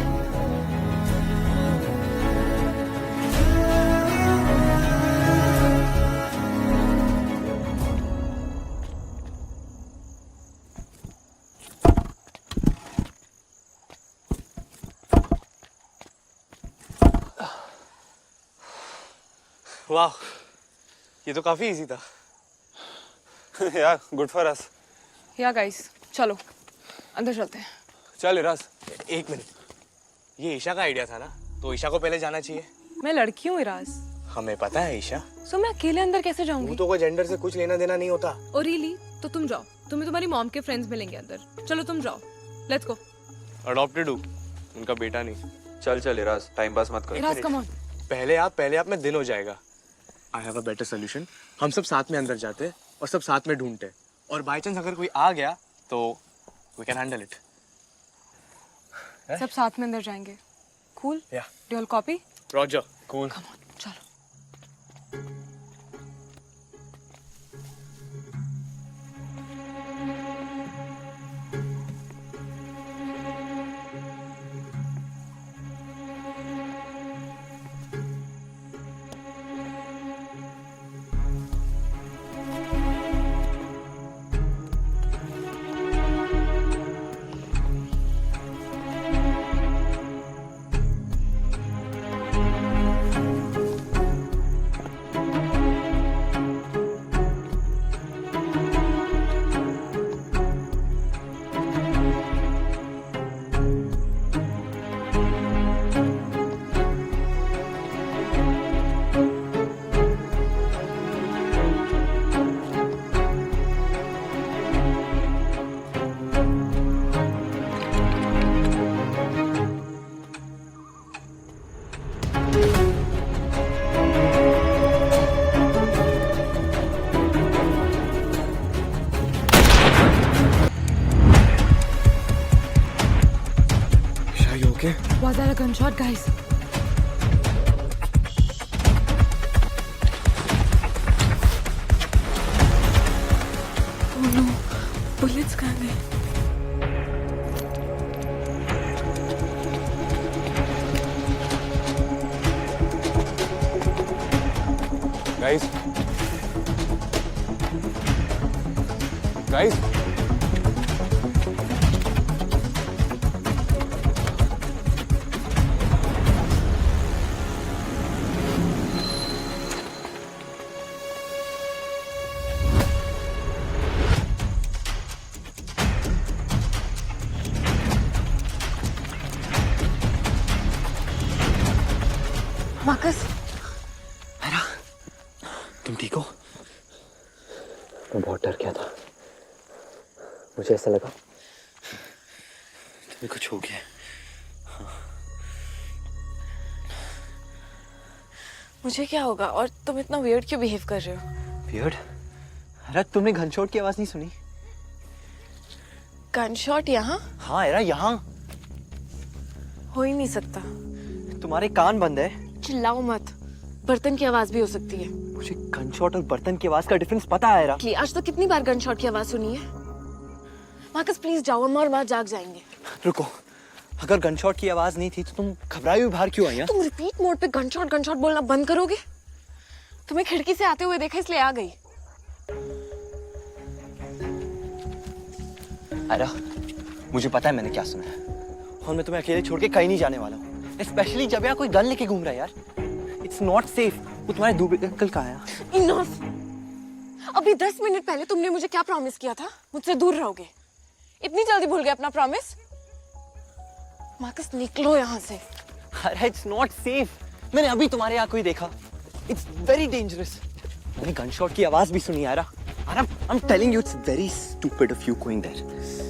वाह, ये तो काफी इजी था। या गुड फॉर अस। या गाइस, चलो अंदर चलते हैं। चल इराज। एक मिनट, ये ईशा का आइडिया था ना, तो ईशा को पहले जाना चाहिए। मैं लड़की हूँ इराज, हमें पता है ईशा, सो मैं अकेले अंदर कैसे जाऊंगी? तो कोई जेंडर से कुछ लेना देना नहीं होता। और रियली तो तुम जाओ, तुम्हें तुम्हारी मॉम के फ्रेंड्स मिलेंगे अंदर। चलो तुम जाओ, लेट्स गो। अडॉप्टेड हूँ, उनका बेटा नहीं। चल चल इराज, टाइम पास मत कर। Ira's come on. पहले आप में दिन हो जाएगा। I have a better solution. हम सब साथ में अंदर जाते और सब साथ में ढूंढते, और बाई चांस अगर कोई आ गया तो वी कैन हैंडल इट। सब साथ में अंदर जाएंगे। कूल? या do you all copy? Roger, cool. Come on, चलो। got a gunshot, guys. Oh no, bullets कहाँ गए? Guys. Guys. मार्कस, तुम ठीक हो? मैं बहुत डर गया था। मुझे ऐसा लगा तुम्हें कुछ हो गया। मुझे क्या होगा? और तुम इतना वियर्ड क्यों बिहेव कर रहे हो? वियर्ड? अरे तुमने गनशॉट की आवाज नहीं सुनी? गनशॉट यहाँ? हाँ यार, यहाँ हो ही नहीं सकता। तुम्हारे कान बंद है। चिल्लाओ मत, बर्तन की आवाज भी हो सकती है। मुझे गनशॉट और बर्तन की आवाज का डिफरेंस पता है यार। आज तो कितनी बार गनशॉट की आवाज सुनी है? मार्कस प्लीज जाओ, अम्मा और माँ जाग जाएंगे। रुको, अगर गनशॉट की आवाज नहीं थी तो तुम घबराई हुई बाहर क्यों आई? तुम रिपीट मोड पे गनशॉट बोलना बंद करोगे? तुम्हें खिड़की से आते हुए देखा इसलिए आ गई। आयरा, मुझे पता है मैंने क्या सुना है और मैं तुम्हें अकेले छोड़ के कहीं नहीं जाने वाला हूँ। स्पेशली जब यहाँ कोई गन लेके घूम रहा है यार। It's not safe. वो तुम्हारे दूबे अंकल कहाँ है? इनफ। अभी 10 मिनट पहले तुमने मुझे क्या प्रॉमिस किया था? मुझसे दूर रहोगे। इतनी जल्दी भूल गए अपना प्रॉमिस? मार्कस निकलो यहाँ से। अरे इट्स नॉट सेफ। मैंने अभी तुम्हारे यहाँ कोई देखा। It's very dangerous. मैंने गनशॉट की आवाज भी सुनी यार। I am telling you, it's very stupid of you going there.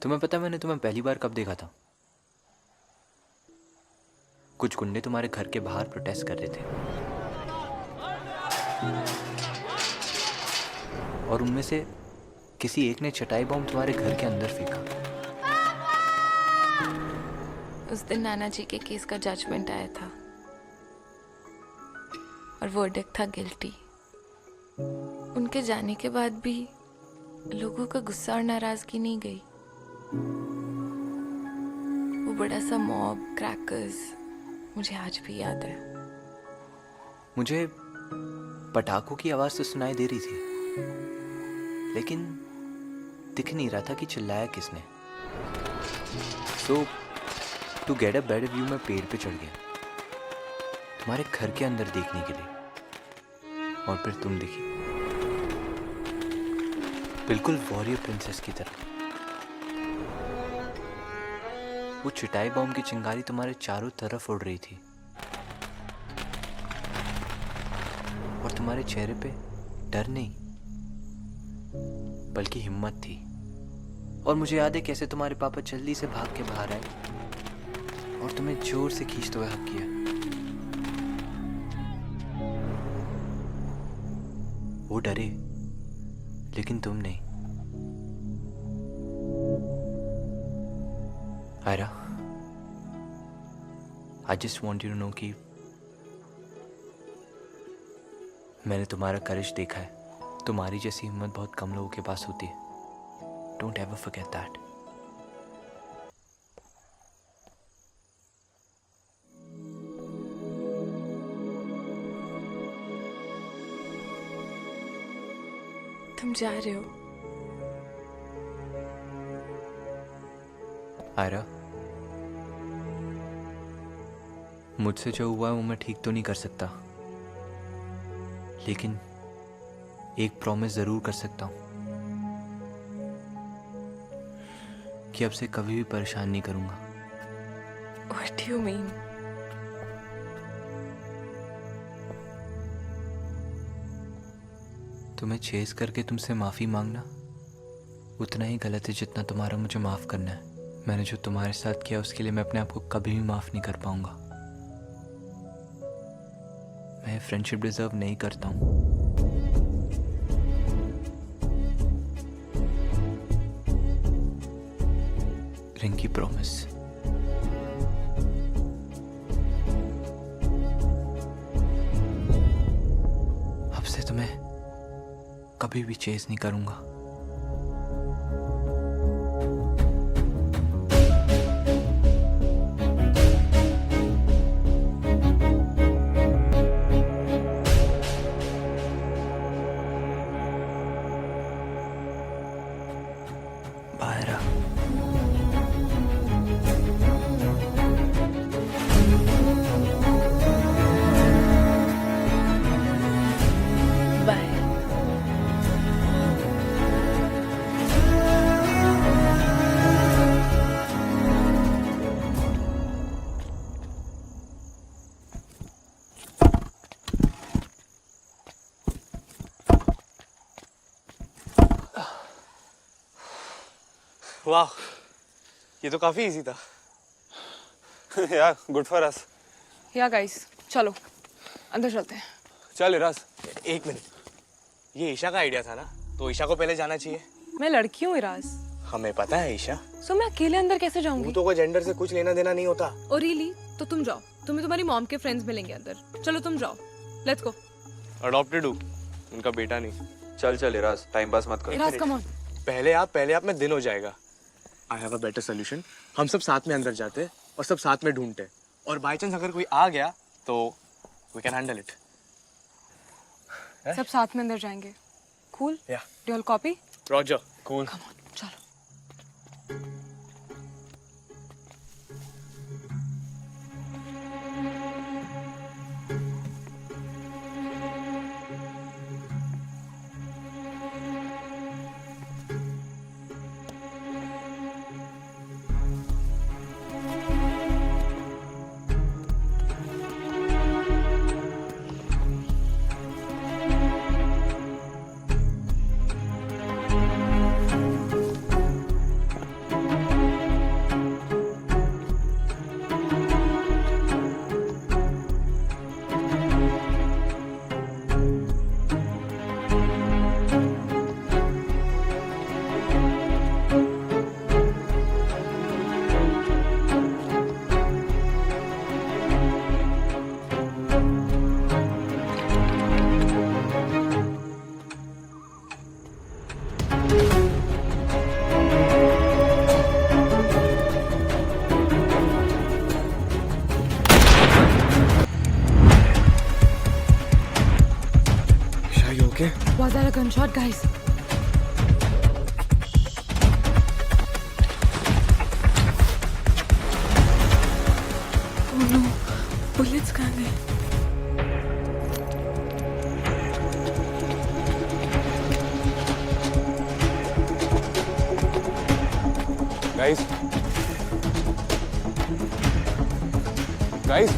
तुम्हें पता है मैंने तुम्हें पहली बार कब देखा था? कुछ गुंडे तुम्हारे घर के बाहर प्रोटेस्ट कर रहे थे और उनमें से किसी एक ने चटाई बॉम्ब तुम्हारे घर के अंदर फेंका। उस दिन नाना जी के केस का जजमेंट आया था और वर्डिक्ट था गिल्टी। उनके जाने के बाद भी लोगों का गुस्सा और नाराजगी नहीं गई। वो बड़ा सा मॉब, क्रैकर्स, मुझे आज भी याद है। मुझे पटाखों की आवाज तो सुनाई दे रही थी, लेकिन दिख नहीं रहा था कि चिल्लाया किसने। So to get a better view मैं पेड़ पे चढ़ गया तुम्हारे घर के अंदर देखने के लिए, और फिर तुम दिखी, बिल्कुल वॉरियर प्रिंसेस की तरह। वो चिटाई बॉम्ब की चिंगारी तुम्हारे चारों तरफ उड़ रही थी तुम्हारे चेहरे पे डर नहीं बल्कि हिम्मत थी। और मुझे याद है कैसे तुम्हारे पापा जल्दी से भाग के बाहर आए और तुम्हें जोर से खींचते हुए हक किया। वो डरे लेकिन तुम नहीं। Ayra, I just want you to know कि मैंने तुम्हारा करेज देखा है। तुम्हारी जैसी हिम्मत बहुत कम लोगों के पास होती है। Don't ever forget that. तुम जा रहे हो? आयरा, मुझसे जो हुआ है वो मैं ठीक तो नहीं कर सकता, लेकिन एक प्रॉमिस जरूर कर सकता हूं कि अब से कभी भी परेशान नहीं करूंगा। What do you mean? तुम्हें चेस करके तुमसे माफी मांगना उतना ही गलत है जितना तुम्हारा मुझे माफ करना है। मैंने जो तुम्हारे साथ किया उसके लिए मैं अपने आप को कभी भी माफ नहीं कर पाऊंगा। मैं फ्रेंडशिप डिजर्व नहीं करता हूं। रिंकी, प्रॉमिस। अब से तुम्हें कभी भी चेस नहीं करूंगा। बायरा, बाय। वाह, ये तो काफी इजी था। यार गुड फॉर अस। या गाइस, चलो अंदर चलते हैं। चल इराज, एक मिनट, ये ईशा का आइडिया था ना, तो ईशा को पहले जाना चाहिए। मैं लड़की हूँ इराज, हमें पता है ईशा, सो मैं अकेले अंदर कैसे जाऊंगी? तो कोई जेंडर से कुछ लेना देना नहीं होता। और रियली तो तुम जाओ, तुम्हें तुम्हारी मॉम के फ्रेंड्स मिलेंगे अंदर। चलो तुम जाओ, लेट्स गो। अडॉप्टेड हूँ, उनका बेटा नहीं। चल चल इराज, टाइम पास मत कर। Ira's come on. पहले आप में दिन हो जाएगा। I have a better solution. हम सब साथ में अंदर जाते और सब साथ में ढूंढते, और बाई चांस अगर कोई आ गया तो वी कैन हैंडल इट। सब साथ में अंदर जाएंगे। कूल? या do all copy? Roger, cool. Come on, चलो। Was that a gunshot, guys? Oh no, bullets कहाँ गए? Guys, guys,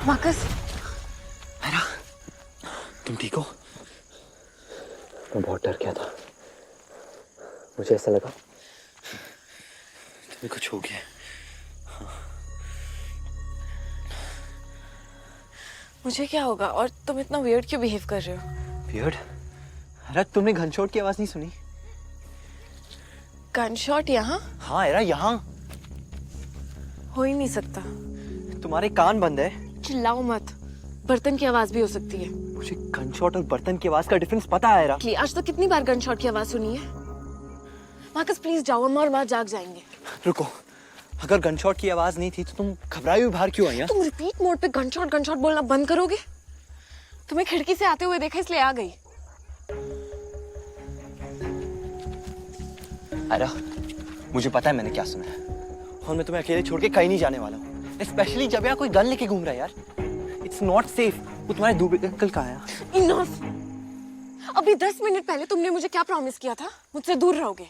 मार्कस, तुम ठीक हो? मैं बहुत डर गया था। मुझे ऐसा लगा तुम्हें कुछ हो गया। मुझे क्या होगा? और तुम इतना वियर्ड क्यों बिहेव कर रहे हो? वियर्ड? अरे तुमने घनशॉट की आवाज नहीं सुनी? गन शॉट यहाँ? हाँ एरा, यहाँ। हो ही नहीं सकता। तुम्हारे कान बंद है। चिल्लाओ मत, बर्तन की आवाज भी हो सकती है। मुझे गनशॉट और बर्तन की आवाज का डिफरेंस पता है एरा। कि आज तो कितनी बार गन शॉट की आवाज सुनी है? मार्कस प्लीज जाओ, अम्मा और माँ जाग जाएंगे। रुको, अगर गनशॉट की आवाज नहीं थी तो तुम घबराई हुई बाहर क्यों आई? तुम रिपीट मोड पे गन शॉट बोलना बंद करोगे? तुम्हें खिड़की से आते हुए देखा इसलिए आ गई। अरे मुझे पता है मैंने क्या सुना है, और मैं तुम्हें अकेले छोड़ के कहीं नहीं जाने वाला हूँ, स्पेशली जब यहाँ कोई गन लेके घूम रहा है यार। It's not safe. वो तुम्हारे दूबे अंकल कहाँ है? इनफ। अभी 10 मिनट पहले तुमने मुझे क्या प्रॉमिस किया था? मुझसे दूर रहोगे।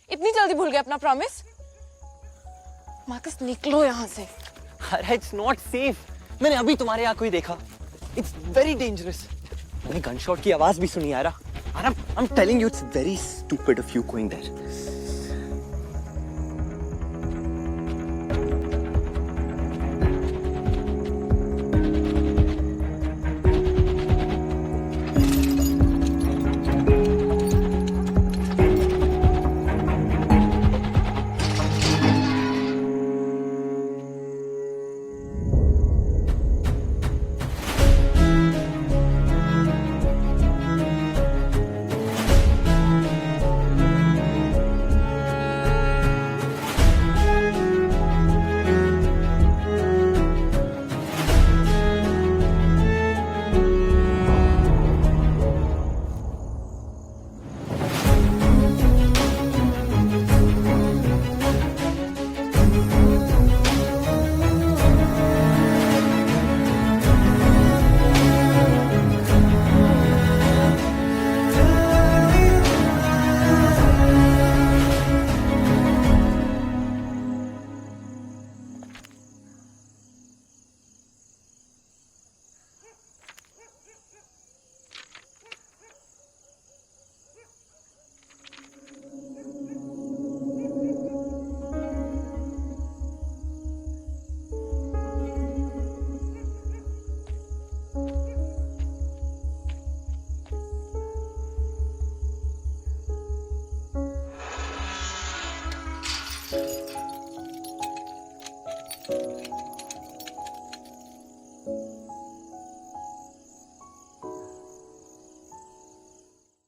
इतनी जल्दी भूल गए अपना प्रॉमिस? मार्कस निकलो यहाँ से। अरे इट्स नॉट सेफ। मैंने अभी तुम्हारे यहाँ कोई देखा। It's very dangerous. मैंने गनशॉट की आवाज भी सुनी यार। I'm telling you, it's very stupid of you going there.